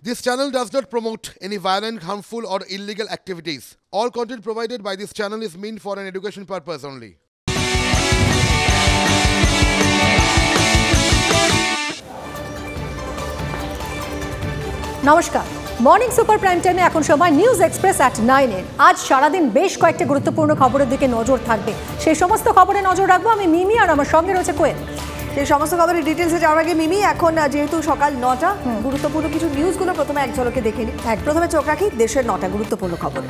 This channel does not promote any violent, harmful, or illegal activities. All content provided by this channel is meant for an education purpose only. নমস্কার morning super prime টাইমে এখন সময় news express at 9 এর আজ সারাদিন বেশ কয়েকটি গুরুত্বপূর্ণ খবরের দিকে নজর থাকবে সেই সমস্ত খবরে নজর রাখবো আমি মিমি আর আমার সঙ্গে রয়েছে কোয়েল সেই সমস্ত খবরের ডিটেইলসে যাওয়ার আগে মিমি এখন যেহেতু সকাল 9টা গুরুত্বপূর্ণ কিছু নিউজগুলো প্রথমে এক ঝলকে দেখে নিই প্রথমে চোখ রাখি দেশের 9টা গুরুত্বপূর্ণ খবরে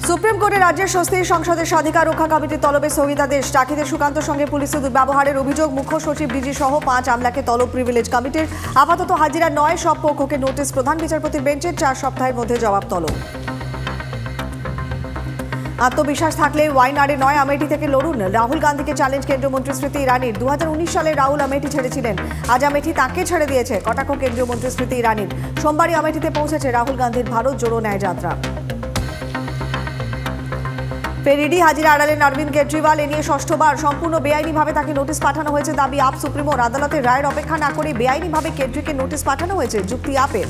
সুপ্রিম কোর্টে রাজ্যের স্বস্তি সংসদের স্বাধিকার রক্ষা কমিটির তলবে স্থগিতাদেশ চাকরিদের সুকান্ত সঙ্গে পুলিশের দুর্ব্যবহারের অভিযোগ মুখ্য সচিব ডিজি সহ 5 আমলাকে তলব প্রিভিলেজ কমিটির আপাতত হাজিরা নয় সব পক্ষকে নোটিশ প্রধান বিচারপতির বেঞ্চে 4 সপ্তাহের মধ্যে জবাব তলব আত্মবিশ্বাস থাকলে ওয়াইনারে নয় আমেঠি থেকে লড়ুন রাহুল গান্ধীকে চ্যালেঞ্জ কেন্দ্রীয় মন্ত্রী স্মৃতি ইরানির 2019 সালে রাহুল আমেঠি ছেড়েছিলেন আজ আমেঠি তাকে ছেড়ে দিয়েছে কটাক্ষ কেন্দ্রীয় মন্ত্রী স্মৃতি ইরানির সোমবারই আমেঠিতে পৌঁছেছে রাহুল গান্ধীর ভারত জোড়ো ন্যায় যাত্রা ফেরিডি হাজিরা আড়ালেন অরবিন্দ কেজরিওয়াল এ নিয়ে ষষ্ঠবার সম্পূর্ণ বেআইনিভাবে তাকে নোটিশ পাঠানো হয়েছে দাবি আপ সুপ্রিমোর আদালতের রায়ের অপেক্ষা না করে বেআইনিভাবে কেজরিকে নোটিশ পাঠানো হয়েছে যুক্তি আপের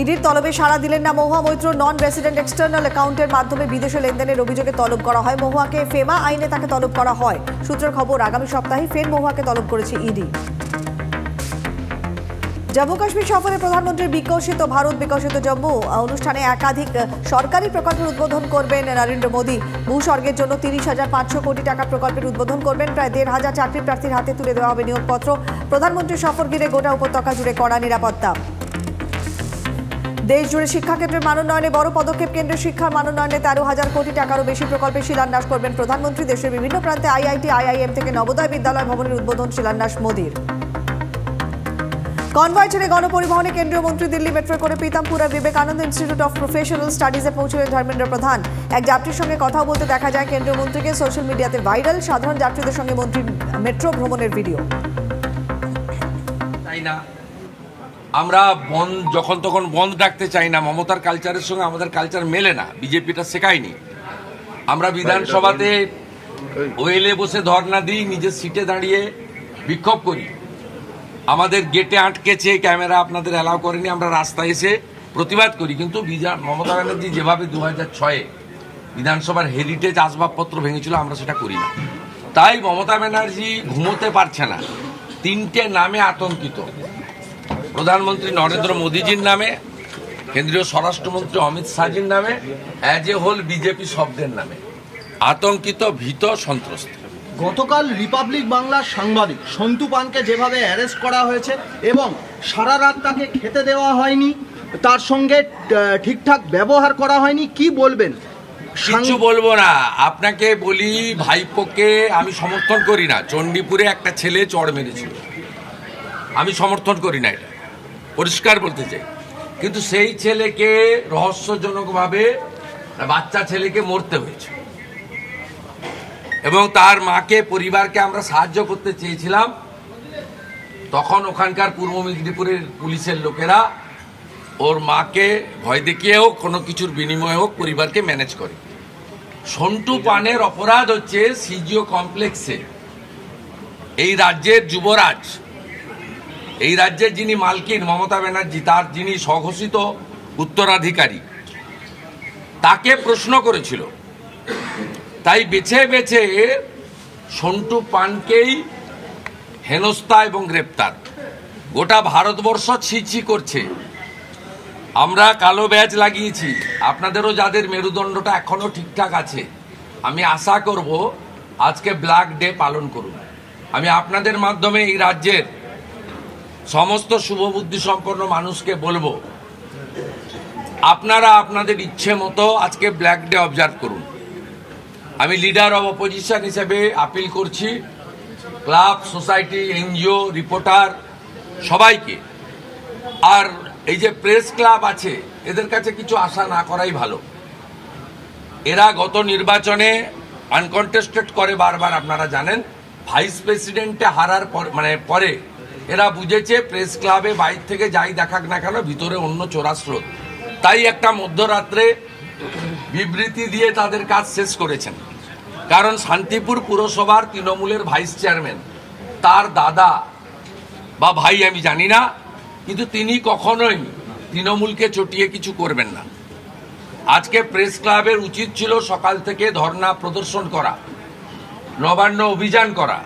ইডির তলবে সাড়া দিলেন না Mahua Moitra non resident external অ্যাকাউন্টের মাধ্যমে বিদেশে লেনদেনের অভিযোগে তলব করা হয় মহুয়াকে ফেমা আইনে তাকে তলব করা হয় সূত্রের খবর আগামী সপ্তাহে ফের মহুয়াকে তলব করেছে ইডি জম্মু কাশ্মীর সফরে প্রধানমন্ত্রীর বিকশিত ভারত বিকশিত জম্মু অনুষ্ঠানে একাধিক সরকারি প্রকল্পের উদ্বোধন করবেন নরেন্দ্র মোদী ভূস্বর্গের জন্য 30,500 কোটি টাকা প্রকল্পের উদ্বোধন করবেন প্রায় 1,500 চাকরি প্রার্থীর হাতে তুলে দেওয়া হবে নিয়োগপত্র প্রধানমন্ত্রীর সফর ঘিরে গোটা উপত্যকা জুড়ে কড়া নিরাপত্তা দেশ জুড়ে শিক্ষাক্ষেত্রের মানোন্নয়নে বড় পদক্ষেপ কেন্দ্রের শিক্ষার মানোন্নয়নে 13,000 কোটি টাকারও বেশি প্রকল্পের শিলান্যাস করবেন প্রধানমন্ত্রী দেশের বিভিন্ন প্রান্তে আইআইটি আইআইএম থেকে নবোদয় বিদ্যালয় ভবনের উদ্বোধন শিলান্যাস মোদীর কনভয় ছেড়ে গণপরিবহনে কেন্দ্রীয় মন্ত্রী দিল্লি মেট্রো করে Pitampura Vivekananda institute of professional স্টাডিজে পৌঁছলেন ধর্মেন্দ্র প্রধান এক যাত্রীর সঙ্গে কথা বলতে দেখা যায় কেন্দ্রীয় মন্ত্রীকে সোশ্যাল মিডিয়াতে ভাইরাল সাধারণ যাত্রীদের সঙ্গে মন্ত্রীর মেট্রো ভ্রমণের ভিডিও তাই না আমরা বন্ধ যখন তখন বন্ধ ডাকতে চাই না মমতার কালচারের সঙ্গে আমাদের কালচার মেলে না বিজেপিটা শেখায়নি আমরা বিধানসভাতে ওয়েলে বসে ধর্ণা দিই নিজের সিটে দাঁড়িয়ে বিক্ষোভ করি আমাদের গেটে আটকেছে ক্যামেরা আপনাদের অ্যালাউ করেনি আমরা রাস্তায় এসে প্রতিবাদ করি কিন্তু মমতা ব্যানার্জি যেভাবে 2006-এ বিধানসভার হেরিটেজ আসবাবপত্র ভেঙেছিল আমরা সেটা করি না তাই মমতা ব্যানার্জি ঘুমোতে পারছে না 3টে নামে আতঙ্কিত প্রধানমন্ত্রী নরেন্দ্র মোদীজির নামে কেন্দ্রীয় স্বরাষ্ট্রমন্ত্রী অমিত শাহজির নামে অ্যাজ এ হোল বিজেপি শব্দের নামে আতঙ্কিত ভীত সন্ত্রস্ত গতকাল রিপাবলিক বাংলার সাংবাদিক সন্তু পানকে যেভাবে অ্যারেস্ট করা হয়েছে এবং সারা রাত তাকে খেতে দেওয়া হয়নি তার সঙ্গে ঠিকঠাক ব্যবহার করা হয়নি কি বলবেন কিছু বলবো না আপনাকে বলি ভাইপোকে আমি সমর্থন করি না চণ্ডীপুরে একটা ছেলে চড় মেরেছিল আমি সমর্থন করি না এটা পরিষ্কার বলতে চাই কিন্তু সেই ছেলেকে রহস্যজনকভাবে বাচ্চা ছেলেকে মরতে হয়েছে এবং তার মাকে পরিবারকে আমরা সাহায্য করতে চেয়েছিলাম তখন ওখানকার পূর্ব মেদিনীপুরের পুলিশের লোকেরা ওর মাকে ভয় দেখিয়ে হোক কোনো কিছুর বিনিময়ে হোক পরিবারকে ম্যানেজ করে সন্টু পানের অপরাধ হচ্ছে সিজিও কমপ্লেক্সে এই রাজ্যের যুবরাজ এই রাজ্যের যিনি মালকিন মমতা ব্যানার্জি তার যিনি স্বঘোষিত উত্তরাধিকারী তাকে প্রশ্ন করেছিল তাই বেছে বেছে সন্টু পানকেই হেনস্থা এবং গ্রেপ্তার গোটা ভারতবর্ষ ছিছি করছে আমরা কালো ব্যাজ লাগিয়েছি আপনাদেরও যাদের মেরুদণ্ডটা এখনো ঠিকঠাক আছে আমি আশা করব আজকে ব্ল্যাক ডে পালন করুন আমি আপনাদের মাধ্যমে এই রাজ্যের সমস্ত শুভবুদ্ধি সম্পন্ন মানুষকে বলবো আপনারা আপনাদের ইচ্ছে মতো আজকে ব্ল্যাক ডে অবজার্ভ করুন আমি লিডার অব অপোজিশন হিসেবে আপিল করছি ক্লাব সোসাইটি এনজিও রিপোর্টার সবাইকে আর এই যে প্রেস ক্লাব আছে এদের কাছে কিছু আশা না করাই ভালো এরা গত নির্বাচনে আনকন্টেস্টেড করে বারবার আপনারা জানেন ভাইস প্রেসিডেন্টে হারার পরে এরা বুঝেছে প্রেস ক্লাবে বাইরে থেকে যাই দেখাক না কেন ভিতরে অন্য চোরাস্রোত তাই একটা মধ্যরাত্রে বিবৃতি দিয়ে তাদের কাজ শেষ করেছেন কারণ শান্তিপুর পুরসভার তৃণমূলের ভাইস চেয়ারম্যান তার দাদা বা ভাই আমি জানি না, কিন্তু তিনি কখনোই তৃণমূলকে চটিয়ে কিছু করবেন না। আজকে প্রেস ক্লাবের উচিত ছিল সকাল থেকে ধর্ণা প্রদর্শন করা, নবান্ন অভিযান করা,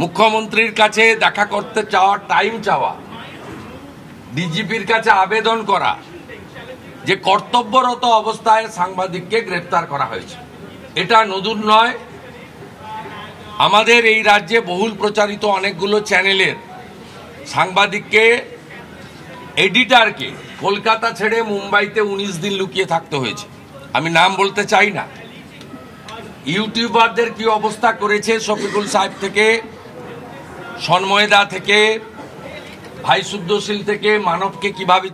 মুখ্যমন্ত্রীর কাছে দেখা করতে চাওয়া, টাইম চাওয়া, ডিজিপির কাছে আবেদন করা যে কর্তব্যরত অবস্থায় সাংবাদিককে গ্রেফতার করা হয়েছে। এটা নতুন নয়। আমাদের এই রাজ্যে বহুল প্রচারিত অনেকগুলো চ্যানেলের সাংবাদিককে, এডিটরকে কলকাতা ছেড়ে মুম্বাইতে 19 দিন লুকিয়ে থাকতে হয়েছে। আমি নাম বলতে চাই না। ইউটিউবারদের কি অবস্থা করেছে, শফিকুল সাহেব থেকে, সন্ময়দা থেকে, ভাই শুদ্ধশীল থেকে, মানবকে কিভাবে